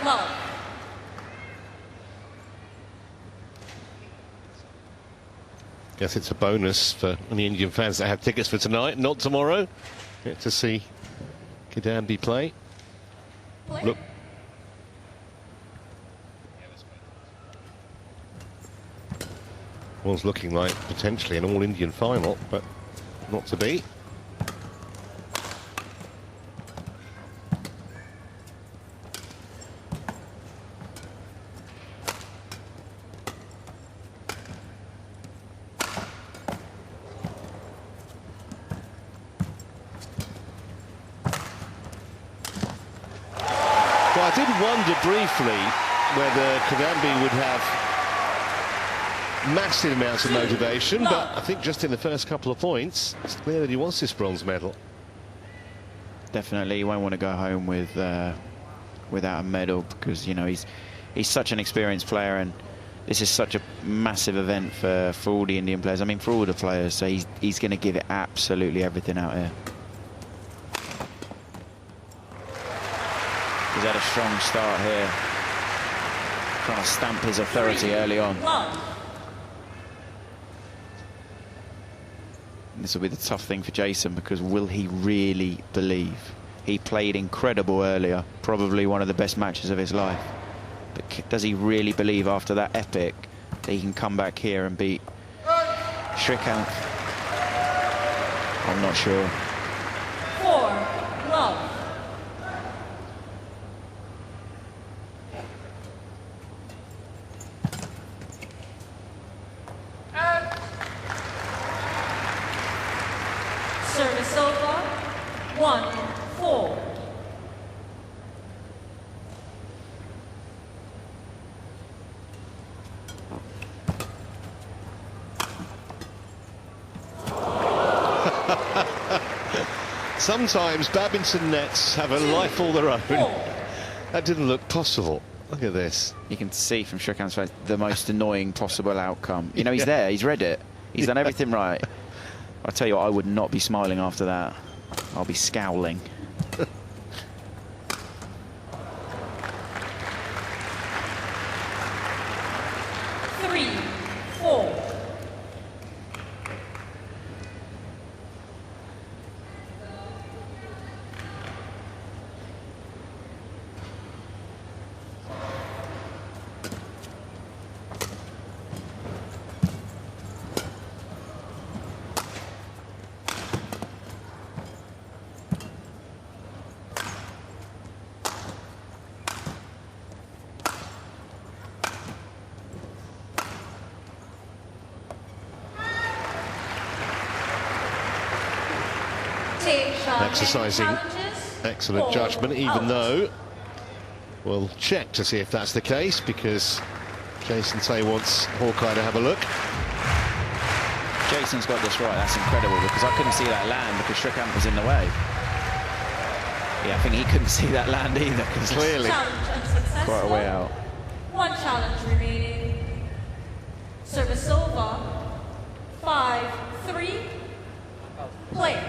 love. Guess it's a bonus for any Indian fans that have tickets for tonight, not tomorrow. Get to see KIDAMBI play. Look. Was looking like potentially an all-Indian final, but not to be. Well, I did wonder briefly whether KIDAMBI would have massive amounts of motivation, but I think just in the first couple of points, it's clear that he wants this bronze medal. Definitely, he won't want to go home with without a medal, because, you know, he's such an experienced player, and this is such a massive event for all the Indian players. I mean, for all the players. So he's going to give it absolutely everything out here. He's had a strong start here, trying to stamp his authority early on. This will be the tough thing for Jason, because will he really believe? He played incredible earlier, probably one of the best matches of his life. But does he really believe after that epic that he can come back here and beat Srikanth? I'm not sure. 4 love. Service over. 1-4. Sometimes badminton nets have a life all their own. That didn't look possible. Look at this. You can see from Srikanth's face the most annoying possible outcome. You know, he's there, he's read it, he's done everything right. I tell you what, I would not be smiling after that. I'll be scowling. Three, 4. Exercising excellent judgment, even though we'll check to see if that's the case, because Jason Tay wants Hawkeye to have a look. Jason's got this right, that's incredible, because I couldn't see that land because Srikanth was in the way. Yeah, I think he couldn't see that land either, because clearly quite a way out. 1 challenge remaining. Service over. 5-3. Play.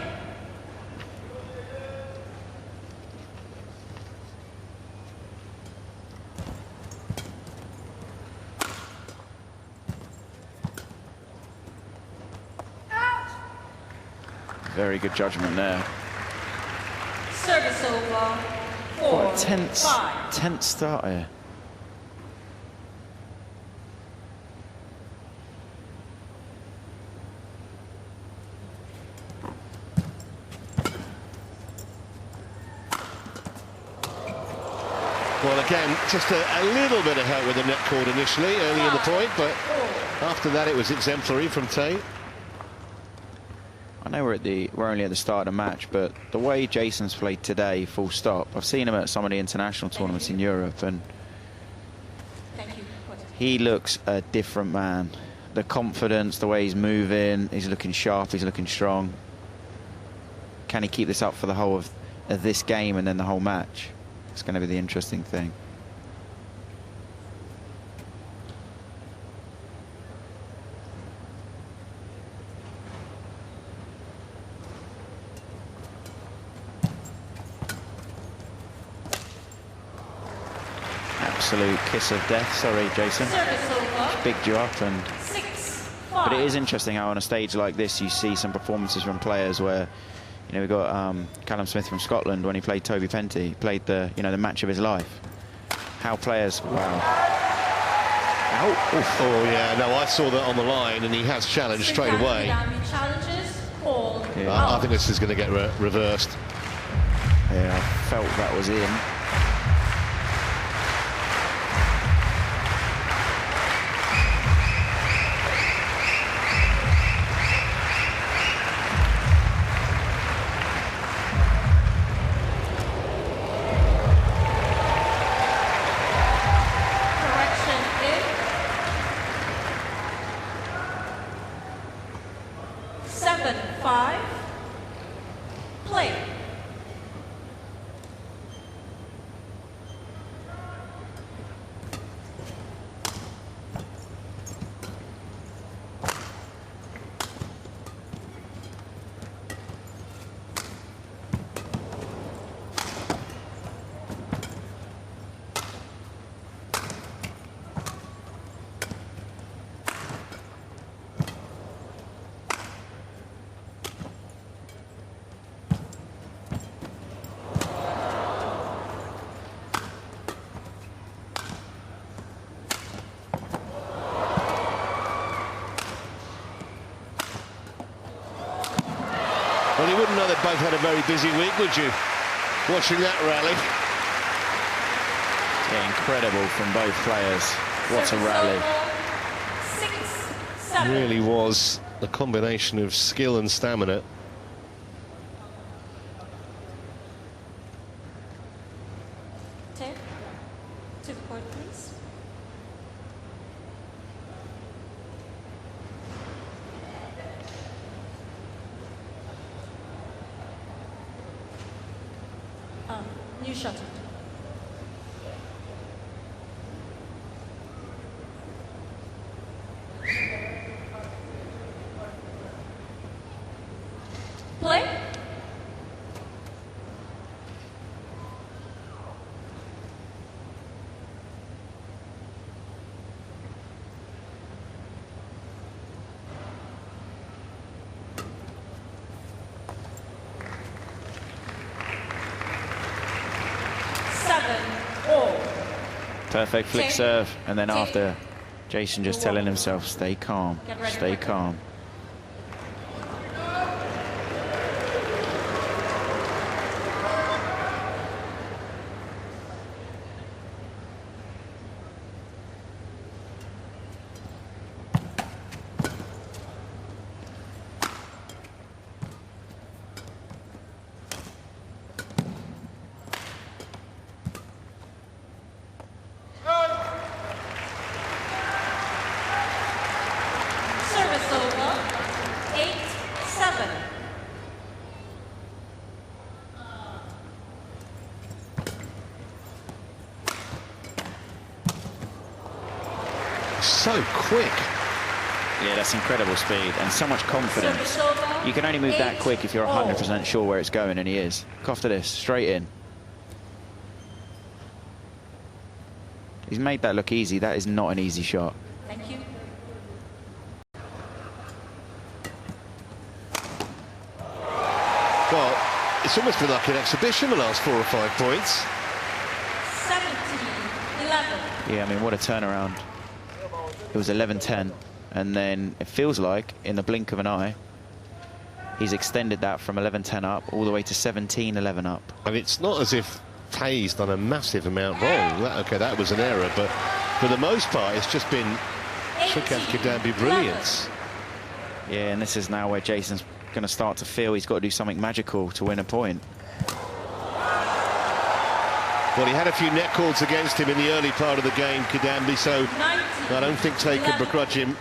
Very good judgment there. Service over. 4, What a 5. tense start here. Well, again, just a little bit of help with the net cord initially, early in the point, but after that it was exemplary from Tay. I know we're only at the start of the match, but the way Jason's played today, full stop. I've seen him at some of the international tournaments in Europe, and he looks a different man. The confidence, the way he's moving, he's looking sharp, he's looking strong. Can he keep this up for the whole of this game and then the whole match? It's going to be the interesting thing. absolute kiss of death. Sorry, Jason. Service over. Bigged you up, and 6-5. but it is interesting how on a stage like this you see some performances from players where, you know, we've got Callum Smith from Scotland when he played Toby Penty, played the, you know, the match of his life. How players, wow. Ow. Oof. Oh yeah, no, I saw that on the line, and he has challenged straight away. KIDAMBI challenges. Called Yeah. I think this is going to get reversed. Yeah, I felt that was in. Correction in. 7-5. Play. Well, you wouldn't know they both had a very busy week, would you? Watching that rally. Yeah, incredible from both players. What a Service rally. over. 6-7. Really was a combination of skill and stamina. Ted, to the court, please. New shuttle. Play. Perfect flick Ten. serve, and then Ten. after, Jason just telling himself, stay calm, Get ready stay for it. calm. Service over. 8-7. So quick. Yeah, that's incredible speed and so much confidence. Service over. You can only move that 8-all. quick if you're 100% sure where it's going, and he is. Look after this, straight in. He's made that look easy. That is not an easy shot. Thank you. Well, it's almost been like an exhibition the last 4 or 5 points. 17-11. Yeah, I mean, what a turnaround. It was 11-10, and then it feels like, in the blink of an eye, he's extended that from 11-10 up all the way to 17-11 up. And it's not as if Tay's done a massive amount wrong. That was an error, but for the most part, it's just been Srikanth KIDAMBI brilliance. Yeah, and this is now where Jason's going to start to feel he's got to do something magical to win a point. Well, he had a few net calls against him in the early part of the game, KIDAMBI, so I don't think Tay can begrudge him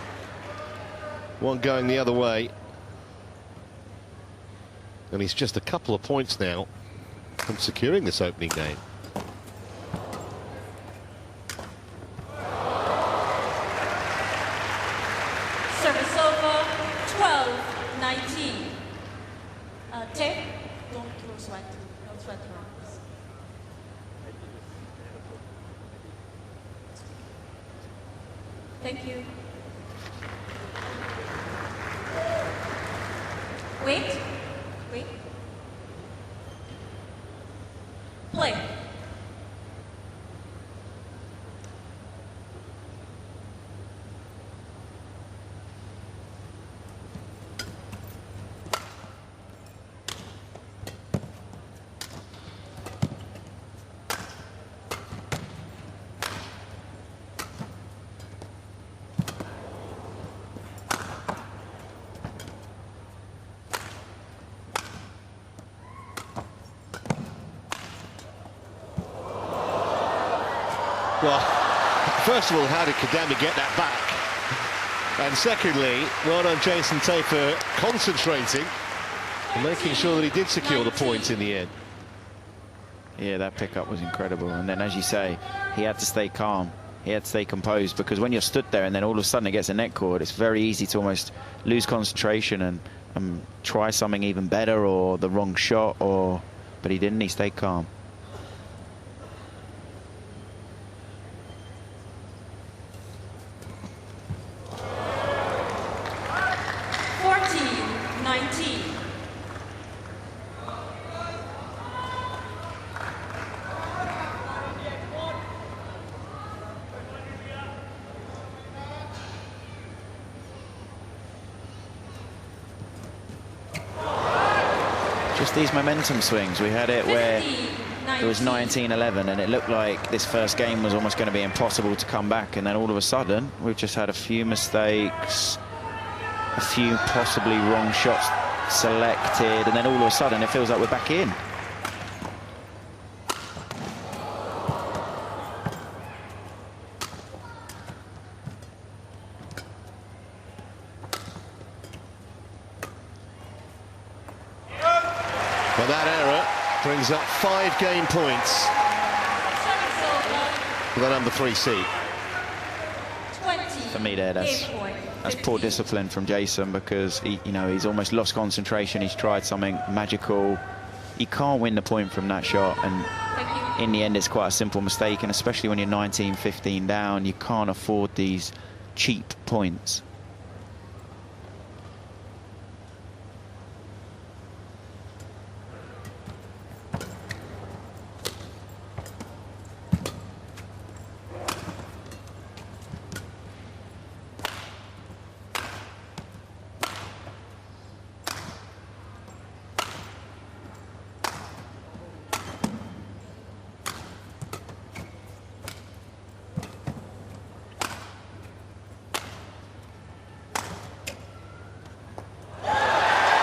one going the other way. And he's just a couple of points now from securing this opening game. Service over. 12-19. Tay, don't throw sweat. Don't sweat around. Thank you. Wait. Wait. Play. Well, first of all, how did KIDAMBI get that back? And secondly, well done Jason Tay for concentrating and making sure that he did secure the point in the end. Yeah, that pickup was incredible. And then, as you say, he had to stay calm. He had to stay composed, because when you're stood there and then all of a sudden it gets a net cord, it's very easy to almost lose concentration and try something even better, or the wrong shot, but he didn't. He stayed calm. Just these momentum swings. We had it where it was 19-11 and it looked like this first game was almost going to be impossible to come back, and then all of a sudden we've just had a few mistakes, a few possibly wrong shots selected, and then all of a sudden it feels like we're back in. But that error brings up 5 game points for the number 3 seed. For me there, that's poor discipline from Jason, because he's almost lost concentration. He's tried something magical. He can't win the point from that shot, and in the end it's quite a simple mistake, and especially when you're 19-15 down, you can't afford these cheap points.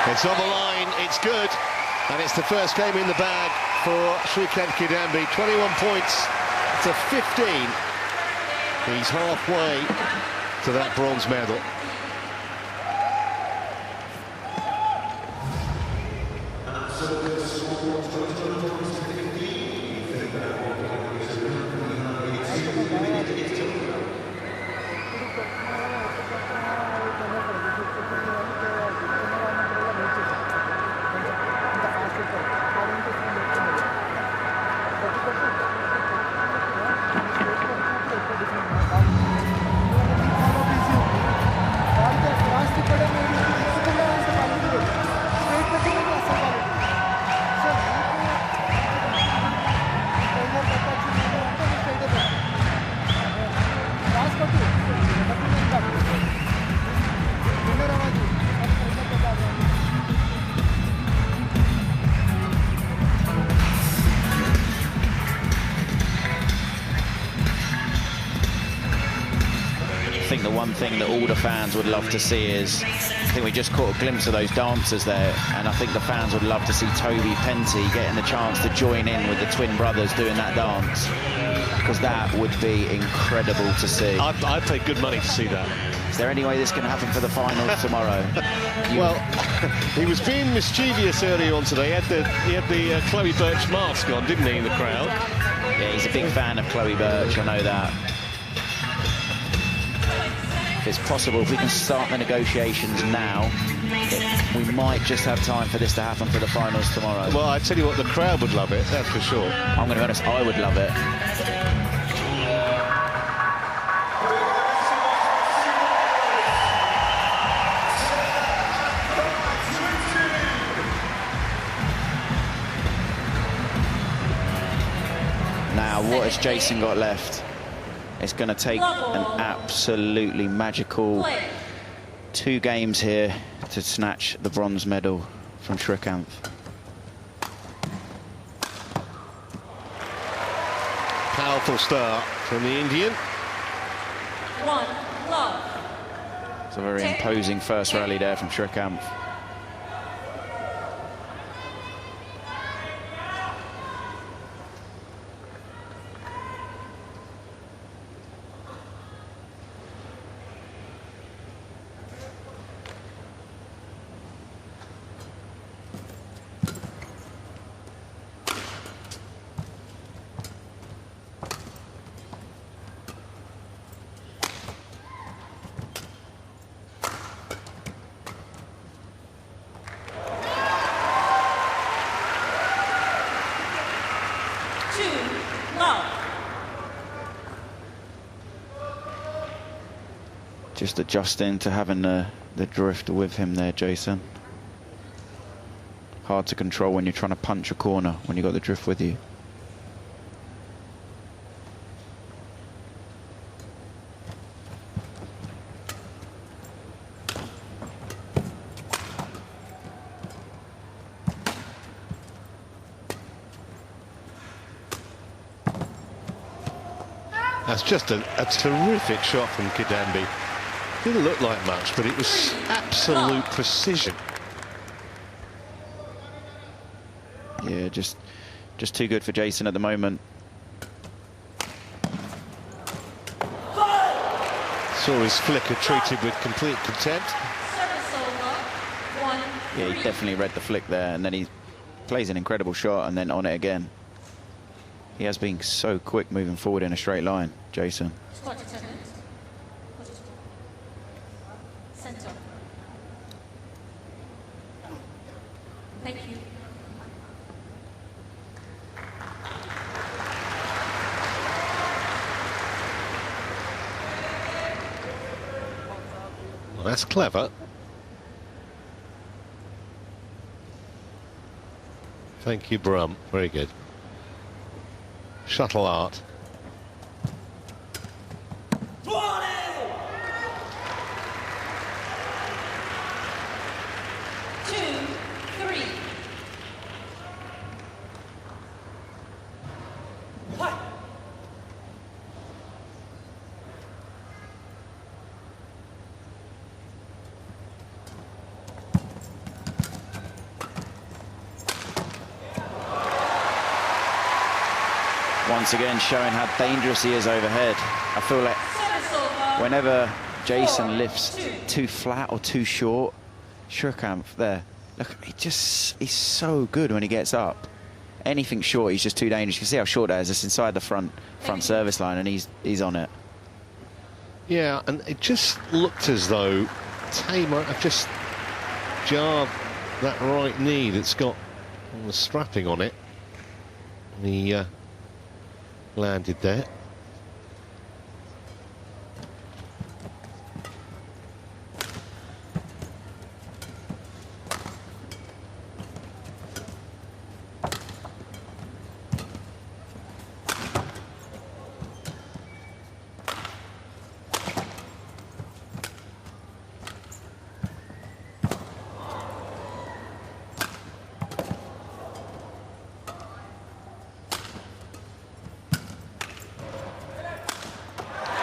It's on the line, it's good, and it's the first game in the bag for Srikanth KIDAMBI. 21 points to 15. He's halfway to that bronze medal. I think the one thing that all the fans would love to see is, I think we just caught a glimpse of those dancers there, and I think the fans would love to see Toby Penty getting the chance to join in with the twin brothers doing that dance, because that would be incredible to see. I'd pay good money to see that. Is there any way this can happen for the finals tomorrow? Well, he was being mischievous earlier on today. He had the Chloe Birch mask on, didn't he, in the crowd? Yeah, he's a big fan of Chloe Birch, I know that. If it's possible, if we can start the negotiations now, we might just have time for this to happen for the finals tomorrow. Well, I tell you what, the crowd would love it, that's for sure. I'm going to be honest, I would love it. has Jason got left? It's going to take an absolutely magical 2 games here to snatch the bronze medal from Srikanth. Powerful start from the Indian. 1 love. It's a very imposing first rally there from Srikanth. Just adjusting to having the drift with him there, Jason. Hard to control when you're trying to punch a corner when you've got the drift with you. That's just a terrific shot from KIDAMBI. Didn't look like much, but it was absolute precision. Yeah, just too good for Jason at the moment. Saw his flicker treated with complete contempt. Yeah, he definitely read the flick there, and then he plays an incredible shot and then on it again. He has been so quick moving forward in a straight line, Jason. Center. Thank you. Well, that's clever. Thank you, Brum. Very good. Shuttle art. Once again showing how dangerous he is overhead. I feel like whenever Jason lifts too flat or too short, Srikanth there, look, he's so good when he gets up. Anything short, he's just too dangerous. You can see how short that is. It's inside the front service line, and he's on it. Yeah, and it just looked as though Tamer had just jarred that right knee that's got the strapping on it. And he landed there.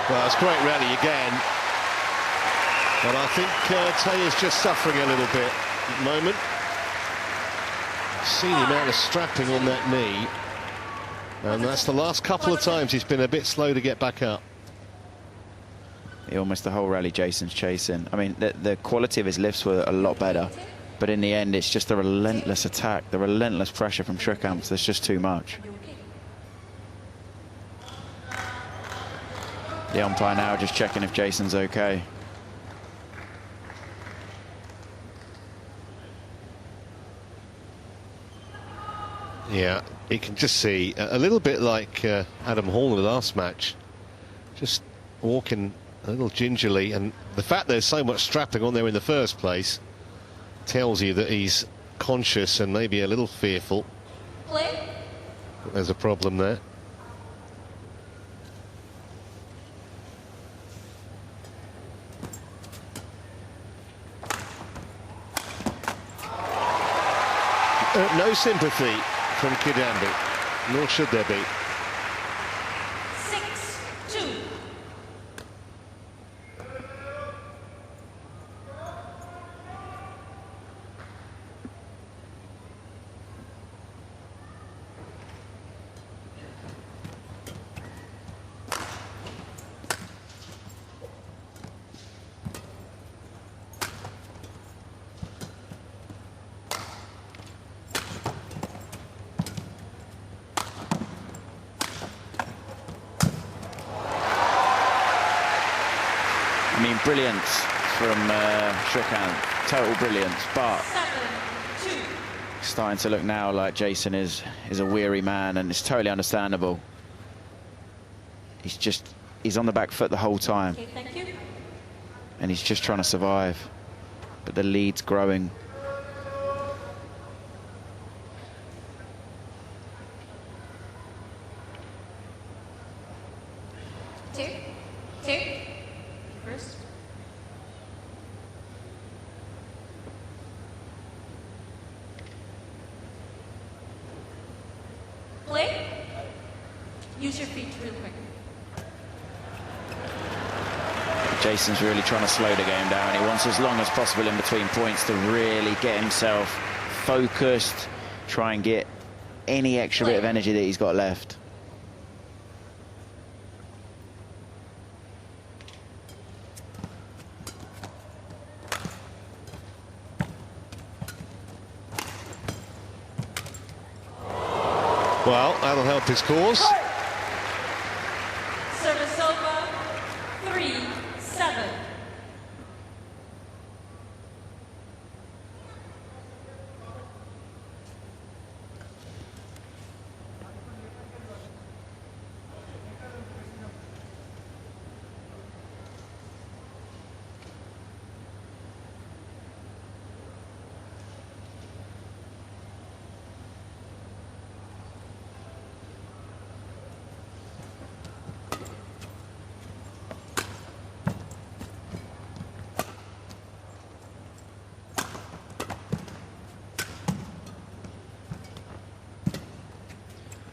Well, it's a great rally again, but I think Taylor's just suffering a little bit at the moment. See the amount of strapping on that knee, and that's the last couple of times he's been a bit slow to get back up. Almost the whole rally Jason's chasing. I mean, the quality of his lifts were a lot better, but in the end it's just the relentless attack, the relentless pressure from Srikanth. There's just too much. The umpire now just checking if Jason's okay. Yeah, you can just see a little bit like Adam Hall in the last match, just walking a little gingerly, and the fact there's so much strapping on there in the first place tells you that he's conscious and maybe a little fearful. Play. There's a problem there. No sympathy from Kidambi, nor should there be. 6-2. I mean, brilliance from Srikanth, total brilliance, but 7-2. starting to look now like Jason is a weary man, and it's totally understandable. He's on the back foot the whole time, Okay, thank you. and he's just trying to survive, but the lead's growing. Two. First. Play. Use your feet real quick. Jason's really trying to slow the game down. He wants as long as possible in between points to really get himself focused, try and get any extra bit of energy that he's got left. Well, that'll help his cause. Service over. 3-7.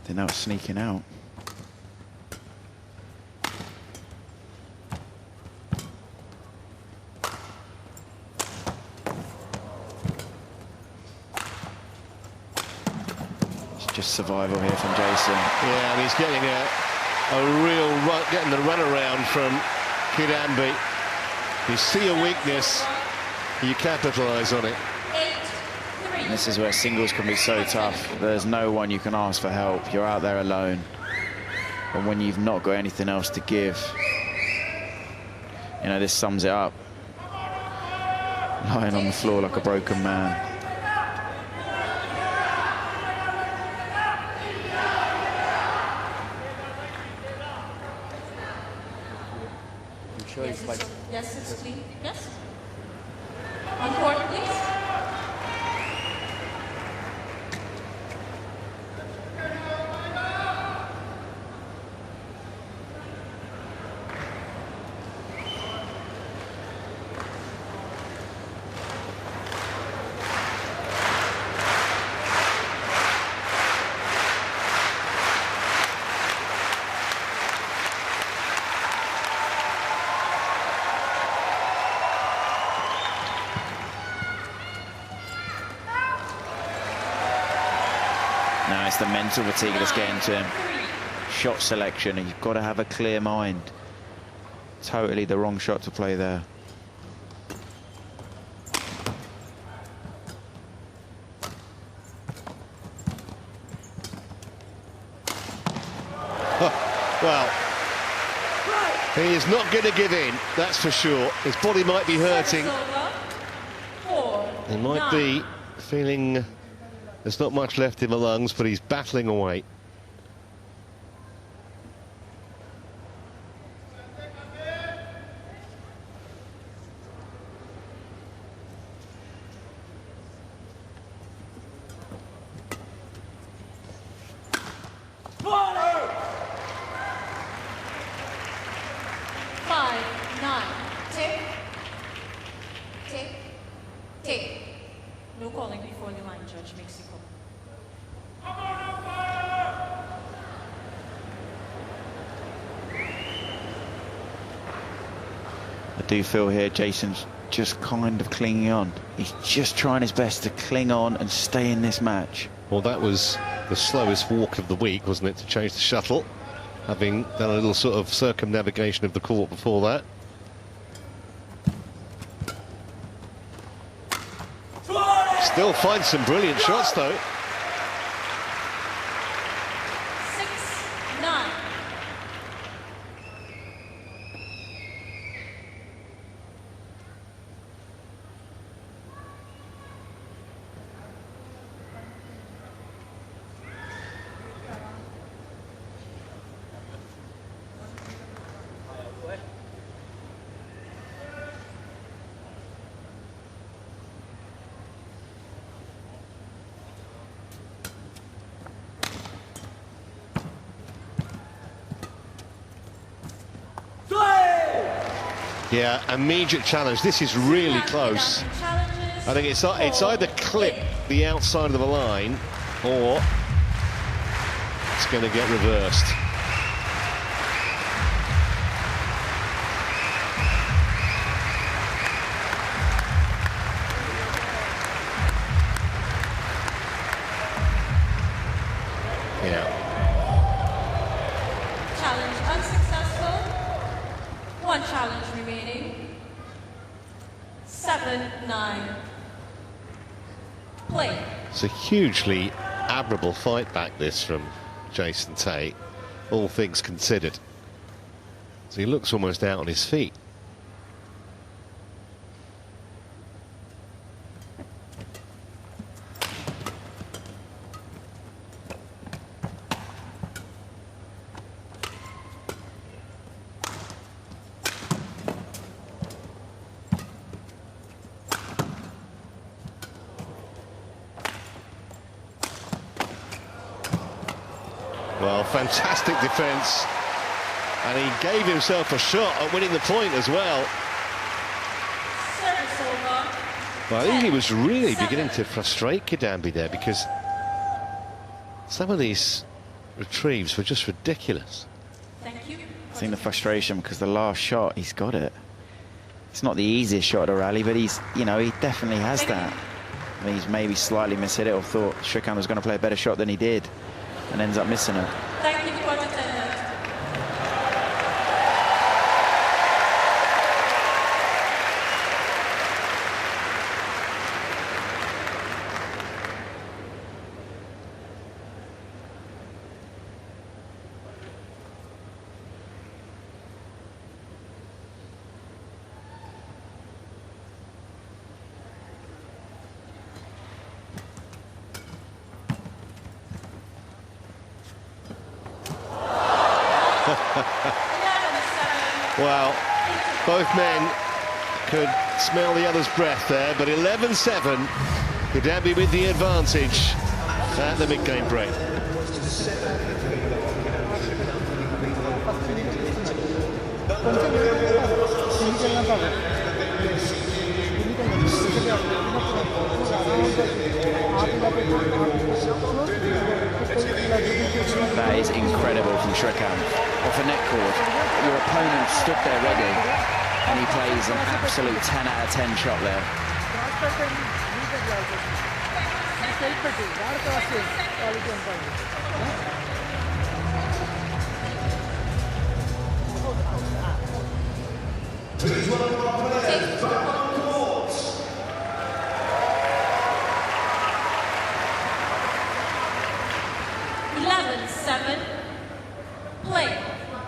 They're now sneaking out. It's just survival here from Jason. Yeah, and he's getting a real run, getting the run around from Kidambi. You see a weakness, you capitalise on it. 8-3. And this is where singles can be so tough. There's no one you can ask for help. You're out there alone. And when you've not got anything else to give, you know, this sums it up. Lying on the floor like a broken man. Yes, it's clean. Yes. On court, please. Now it's the mental fatigue that's getting to him. Shot selection, and you've got to have a clear mind. Totally the wrong shot to play there. Well, he is not going to give in, that's for sure. His body might be hurting. He might be feeling there's not much left in the lungs, but he's battling away. No calling before the line, Judge Mexico. I do feel here Jason's just kind of clinging on. He's just trying his best to cling on and stay in this match. Well, that was the slowest walk of the week, wasn't it, to change the shuttle, having done a little sort of circumnavigation of the court before that. Still finds some brilliant shots, though. 6-9. Yeah, immediate challenge. This is really close. I think it's either clip the outside of the line or it's going to get reversed. Yeah. Challenge unsuccessful. One challenge remaining. 7-9. Play. It's a hugely admirable fight back, this, from Jason Tate, all things considered. So he looks almost out on his feet. Well, fantastic defence, and he gave himself a shot at winning the point as well. Service over. Well, I think he was really beginning to frustrate KIDAMBI there, because some of these retrieves were just ridiculous. Thank you. I think the frustration because the last shot, he's got it. It's not the easiest shot of the rally, but he's, you know, he definitely has that. I mean, he's maybe slightly mishit it or thought Srikanth was going to play a better shot than he did and ends up missing it. Thank you for attendance. Well, both men could smell the other's breath there, but 11-7, KIDAMBI with the advantage at the mid-game break. That is incredible from Srikanth. Off a net cord, your opponent stood there ready, and he plays an absolute 10 out of 10 shot there.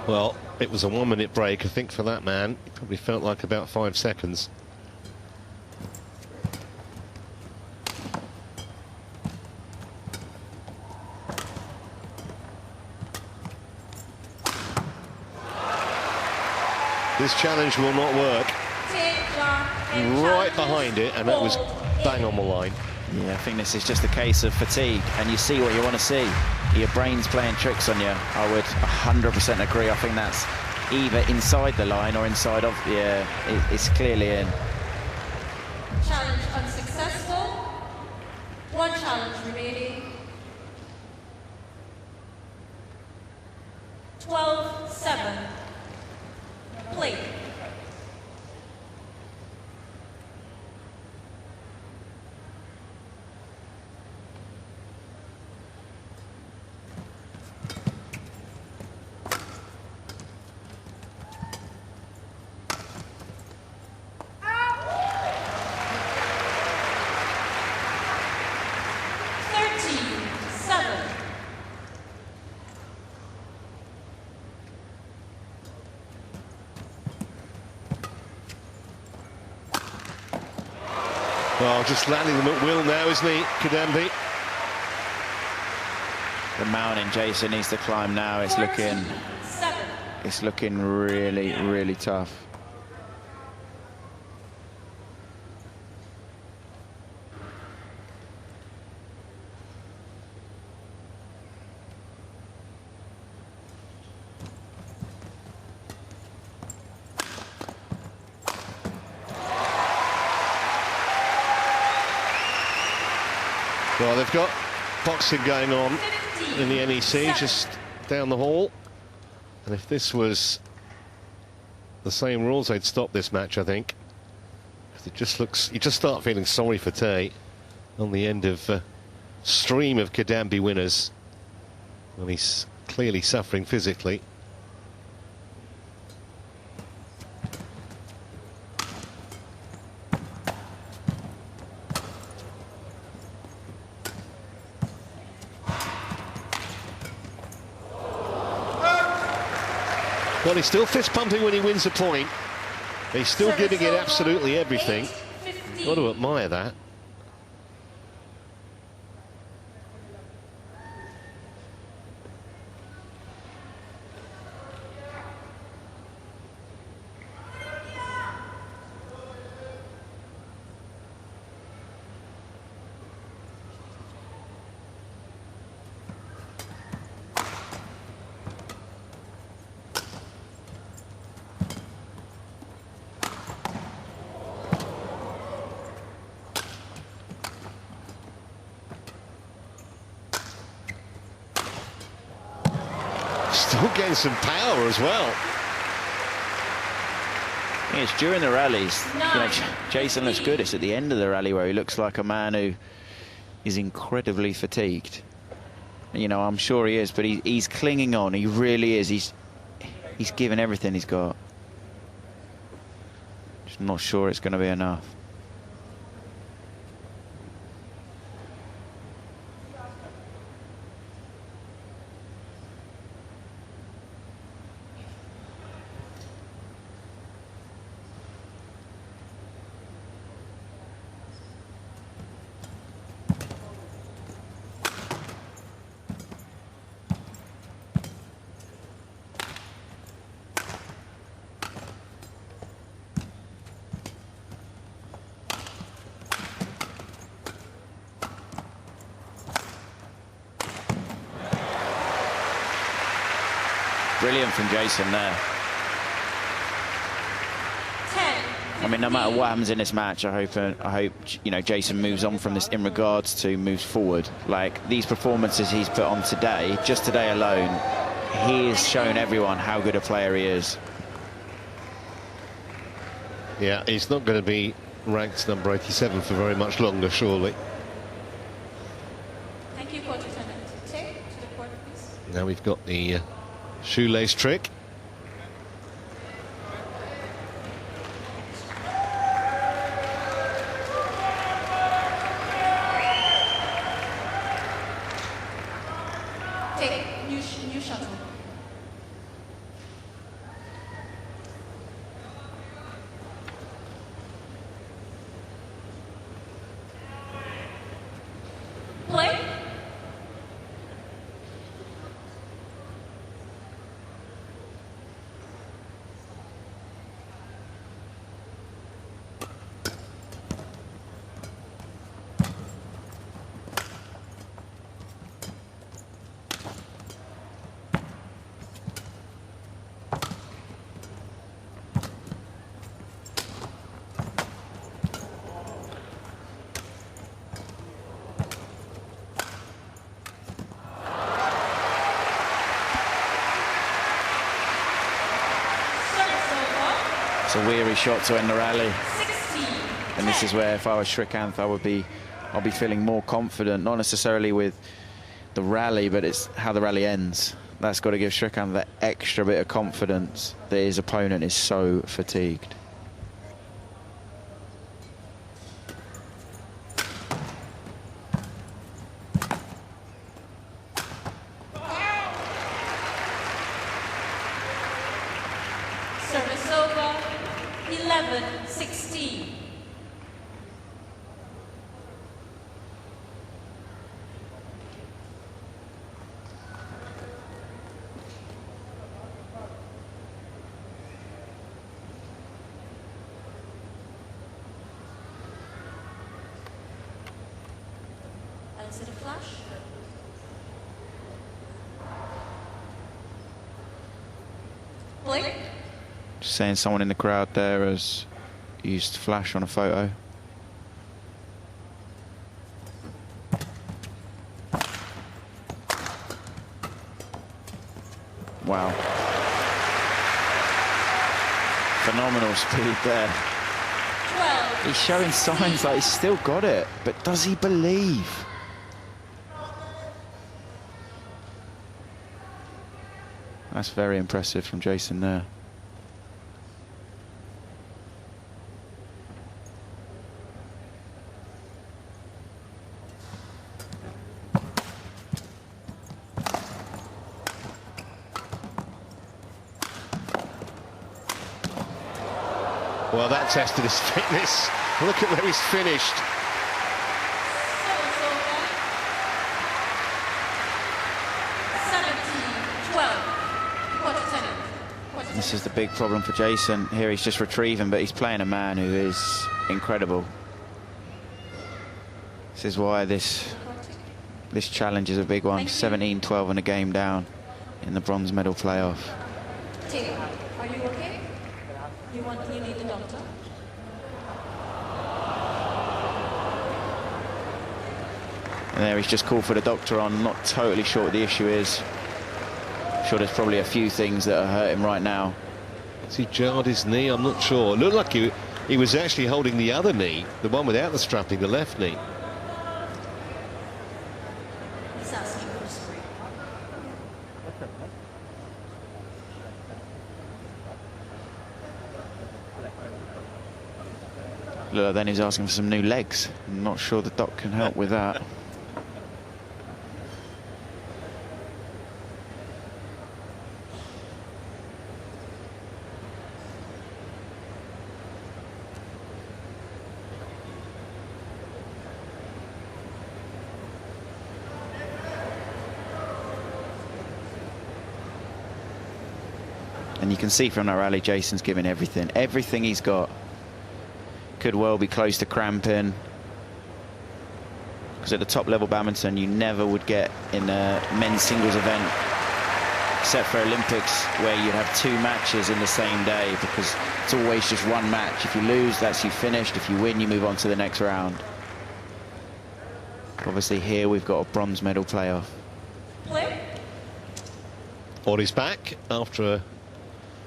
Well, it was a 1 minute break, I think, for that man. It probably felt like about 5 seconds. This challenge will not work. Right behind it, and that was bang on the line. Yeah, I think this is just a case of fatigue, and you see what you want to see. Your brain's playing tricks on you. I would 100% agree. I think that's either inside the line or inside of the... it's clearly in. Challenge unsuccessful. One challenge remaining. 12-7. Play. Well, just landing them at will now, isn't he, KIDAMBI? The mountain Jason needs to climb now. It's looking really, really tough. Well, they've got boxing going on in the NEC just down the hall. And if this was the same rules, they'd stop this match, I think. It just looks, you just start feeling sorry for Tay on the end of a stream of KIDAMBI winners. Well, he's clearly suffering physically. Well, he's still fist pumping when he wins a point. He's still giving it absolutely everything. Got to admire that. Still getting some power as well. Yeah, it's during the rallies. You know, Jason looks good. It's at the end of the rally where he looks like a man who is incredibly fatigued. You know, I'm sure he is, but he's clinging on. He really is. He's given everything he's got. Just not sure it's going to be enough. Brilliant from Jason there. I mean, no matter what happens in this match, I hope you know, Jason moves on from this in regards to moves forward. Like these performances he's put on today, just today alone, he has shown everyone how good a player he is. Yeah, he's not going to be ranked number 87 for very much longer, surely. Thank you, Coach Lieutenant. Take to the court, please. Now we've got the shoelace trick. Take new shuttle. Play. It's a weary shot to end the rally. 16. And this is where, if I was Srikanth, I'll be feeling more confident, not necessarily with the rally, but it's how the rally ends. That's got to give Srikanth that extra bit of confidence that his opponent is so fatigued. Service over. 11-16. Is it a flash? Blink. Just saying someone in the crowd there has used flash on a photo. Wow. Phenomenal speed there. 12. He's showing signs like he's still got it, but does he believe? That's very impressive from Jason there. Well, that tested his fitness. Look at where he's finished. Service over. 17-12. Quarter tenant. Quarter This is the big problem for Jason. Here he's just retrieving, but he's playing a man who is incredible. This is why this challenge is a big one. 17-12 and a game down in the bronze medal playoff. Tim, are you okay? You need the doctor? And there he's just called for the doctor on. Not totally sure what the issue is. Sure there's probably a few things that are hurting him right now. Has he jarred his knee? I'm not sure. It looked like he was actually holding the other knee, the one without the strapping, the left knee. He's asking for spray. Look, then he's asking for some new legs. I'm not sure the doc can help with that. And you can see from that rally, Jason's giving everything he's got. Could well be close to cramping, because at the top level badminton you never would get in a men's singles event, except for Olympics, where you'd have 2 matches in the same day, because it's always just one match. If you lose, that's you finished. If you win, you move on to the next round. Obviously here we've got a bronze medal playoff. Play. Ori's back after a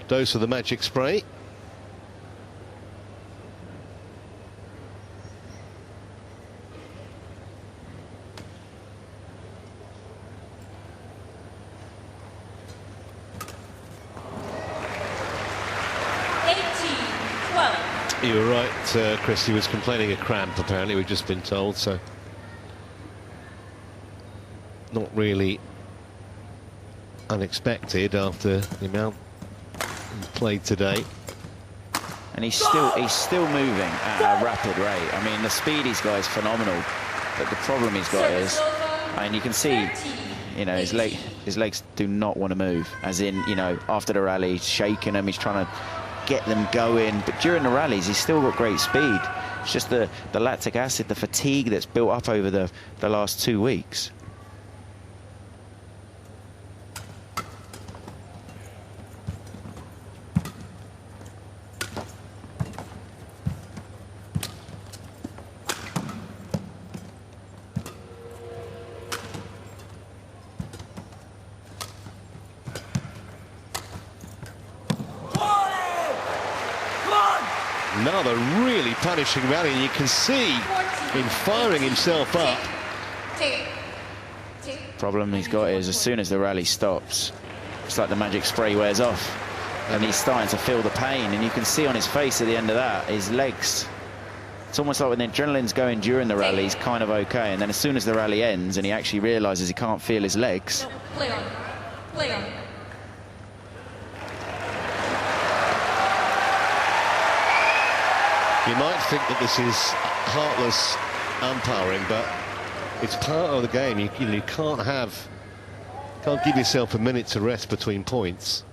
dose of the magic spray. You were right, Chris. He was complaining of cramp, apparently. We've just been told, so not really unexpected after the amount he played today. And he's still moving at a rapid rate. I mean, the speed he's got is phenomenal, but the problem he's got is, and you can see, you know, his legs do not want to move. As in, you know, after the rally, he's shaking them, he's trying to get them going, but during the rallies he's still got great speed. It's just the lactic acid, the fatigue that's built up over the last 2 weeks. Another really punishing rally, and you can see him firing himself up. Problem he's got is as soon as the rally stops, it's like the magic spray wears off, and he's starting to feel the pain, and you can see on his face at the end of that, his legs. It's almost like when the adrenaline's going during the rally, he's kind of okay, and then as soon as the rally ends and he actually realises he can't feel his legs. Play on. Play on. You might think that this is heartless umpiring, but it's part of the game. You can't give yourself a minute to rest between points.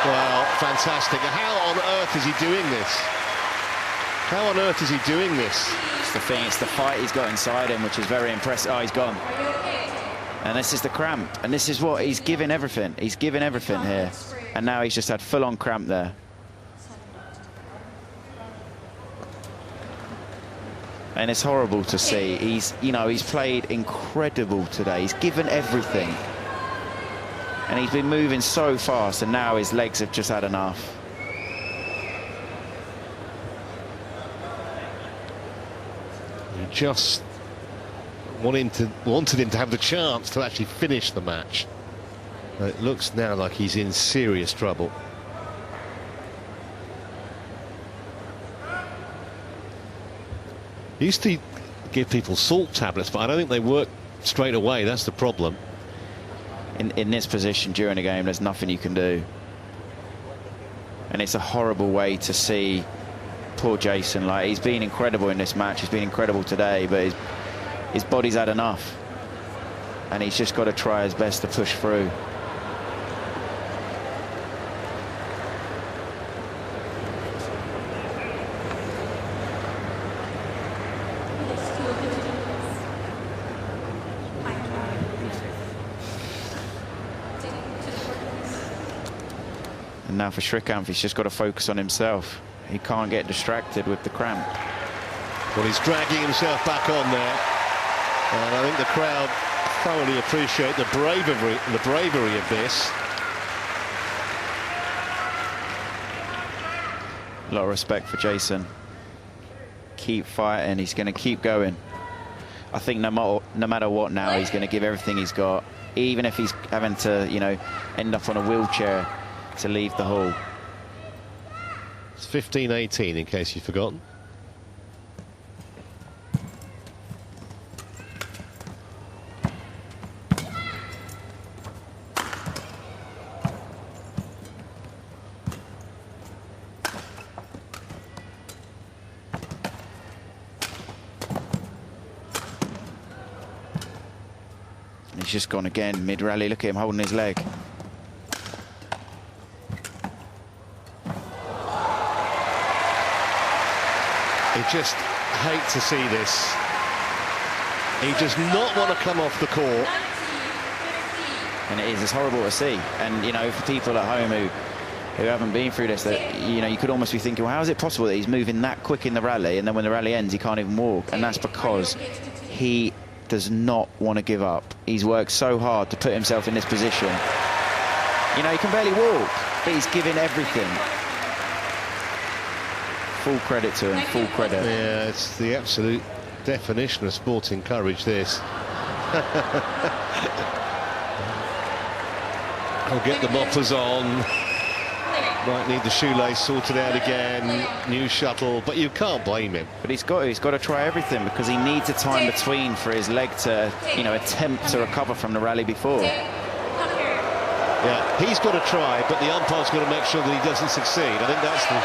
Well, fantastic. How on earth is he doing this? How on earth is he doing this? It's the thing, it's the fight he's got inside him, which is very impressive. Oh, he's gone. And this is the cramp. And this is what he's giving everything. He's giving everything here. And now he's just had full-on cramp there. And it's horrible to see. He's played incredible today. He's given everything. And he's been moving so fast, and now his legs have just had enough. Just wanted him to have the chance to actually finish the match. It looks now like he's in serious trouble. He used to give people salt tablets, but I don't think they work straight away. That's the problem. In this position during a game, there's nothing you can do. And it's a horrible way to see poor Jason. Like, he's been incredible in this match, he's been incredible today, but his body's had enough, and he's just got to try his best to push through. And now for Srikanth, he's just got to focus on himself. He can't get distracted with the cramp. Well, he's dragging himself back on there, and I think the crowd thoroughly appreciate the bravery of this. A lot of respect for Jason. Keep fighting. He's going to keep going. I think no matter what now, he's going to give everything he's got, even if he's having to, end up on a wheelchair to leave the hall. It's 15-18, in case you've forgotten. He's just gone again mid-rally. Look at him holding his leg. I just hate to see this. He does not want to come off the court. And it's horrible to see. And, for people at home who haven't been through this, that, you could almost be thinking, well, how is it possible that he's moving that quick in the rally, and then when the rally ends, he can't even walk? And that's because he does not want to give up. He's worked so hard to put himself in this position. He can barely walk, but he's giving everything. Full credit to him, full credit. Yeah, it's the absolute definition of sporting courage, this. I'll get the moppers on. Might need the shoelace sorted out again. New shuttle, but you can't blame him. But he's got to try everything, because he needs a time between for his leg to, attempt to recover from the rally before. Yeah, he's got to try, but the umpire's got to make sure that he doesn't succeed. I think that's the...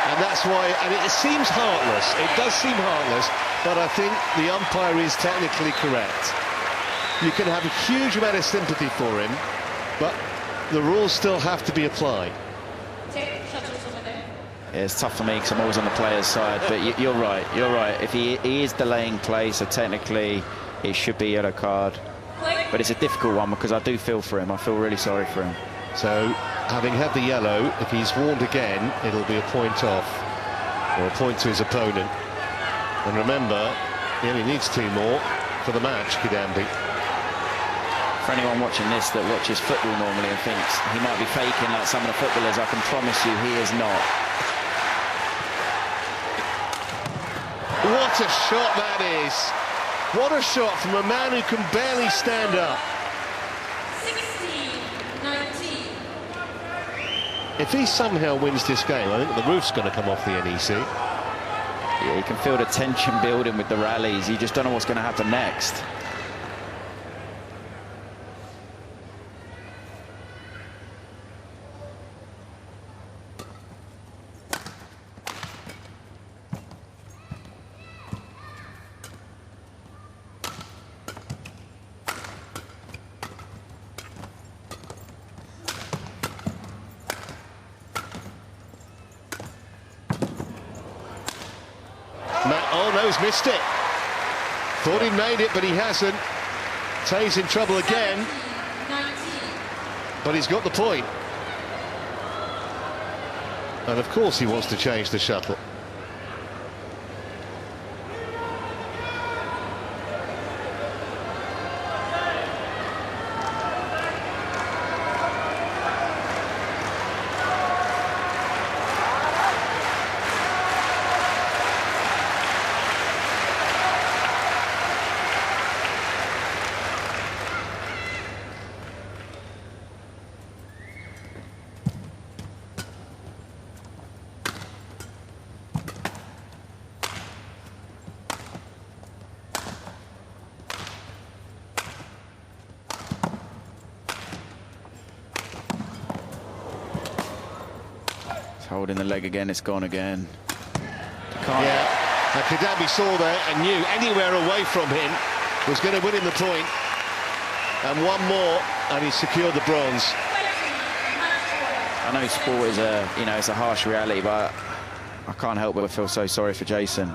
And that's why, and it seems heartless. It does seem heartless, but I think the umpire is technically correct. You can have a huge amount of sympathy for him, but the rules still have to be applied. Yeah, it's tough for me because I'm always on the player's side, but you're right. You're right. If he is delaying play, so technically it should be a yellow card. But it's a difficult one because I do feel for him. I feel really sorry for him. So having had the yellow, if he's warned again, it'll be a point off, or a point to his opponent. And remember, he only needs 2 more for the match, KIDAMBI. For anyone watching this that watches football normally and thinks he might be faking like some of the footballers, I can promise you he is not. What a shot that is! What a shot from a man who can barely stand up. 16-19. If he somehow wins this game, I think the roof's going to come off the NEC. Yeah, you can feel the tension building with the rallies. You just don't know what's going to happen next. Oh no, he's missed it. Thought he made it, but he hasn't. Tay's in trouble again. 19. But he's got the point. And of course he wants to change the shuttle. Holding the leg again, it's gone again. Yeah, KIDAMBI saw there and knew anywhere away from him was going to win him the point. And one more, and he secured the bronze. I know sport is it's a harsh reality, but I can't help but feel so sorry for Jason.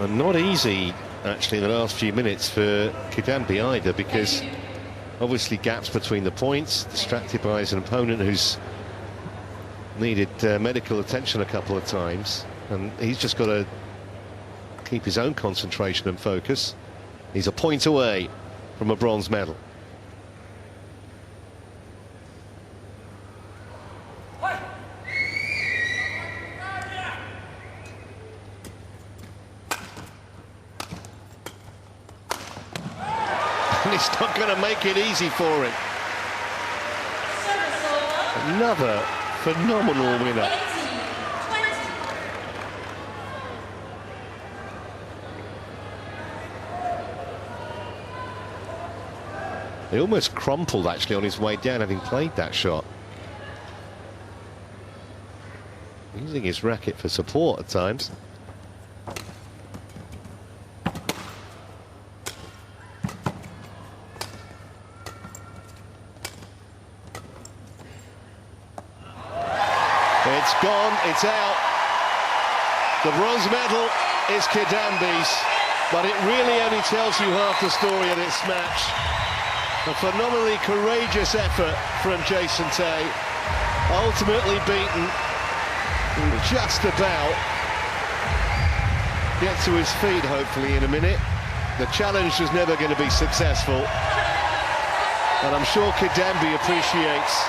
And not easy, actually, in the last few minutes for KIDAMBI either, because obviously gaps between the points, distracted by his opponent who's needed medical attention a couple of times, and he's just got to keep his own concentration and focus. He's a point away from a bronze medal. And it's not going to make it easy for him. Another phenomenal winner. He almost crumpled actually on his way down, having played that shot. Using his racket for support at times. It's gone, it's out. The bronze medal is KIDAMBI's, but it really only tells you half the story of this match. A phenomenally courageous effort from Jason Tay, ultimately beaten, just about get to his feet hopefully in a minute. The challenge was never going to be successful, and I'm sure KIDAMBI appreciates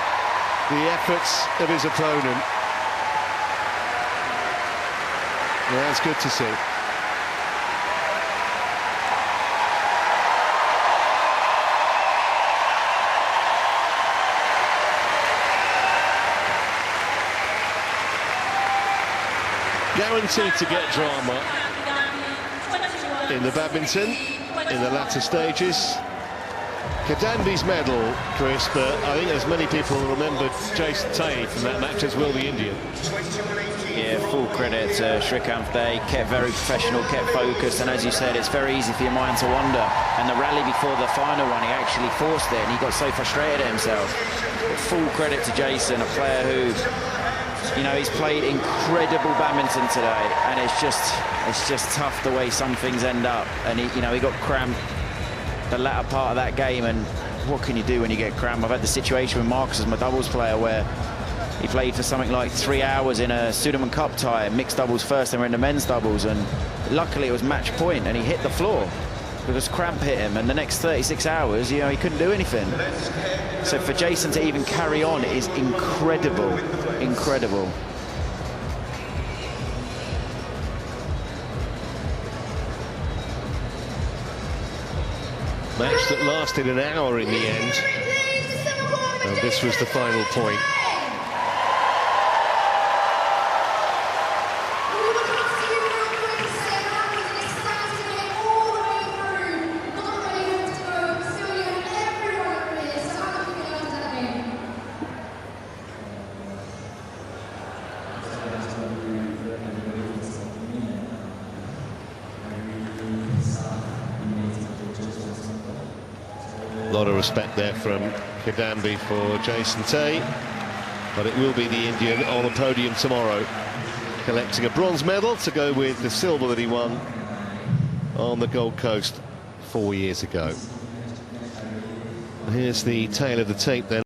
the efforts of his opponent. Yeah, that's good to see. Guaranteed to get drama in the badminton in the latter stages. KIDAMBI's medal, Chris, but I think as many people remember Jason Tay from that match as will the Indian. Yeah, full credit to Srikanth. They kept very professional, kept focused, and as you said, it's very easy for your mind to wander. And the rally before the final one, he actually forced it, and he got so frustrated at himself. But full credit to Jason, a player who You know, he's played incredible badminton today, and it's just tough the way some things end up. And he got cramped the latter part of that game, and what can you do when you get cramped? I've had the situation with Marcus as my doubles player where he played for something like 3 hours in a Sudirman Cup tie, mixed doubles first, then we're in the men's doubles, and luckily it was match point, and he hit the floor because cramp hit him, and the next 36 hours, he couldn't do anything. So for Jason to even carry on is incredible, incredible. Match that lasted an hour in the end, and this was the final point. A lot of respect there from KIDAMBI for Jason Tay, but it will be the Indian on the podium tomorrow, collecting a bronze medal to go with the silver that he won on the Gold Coast 4 years ago. Here's the tail of the tape then.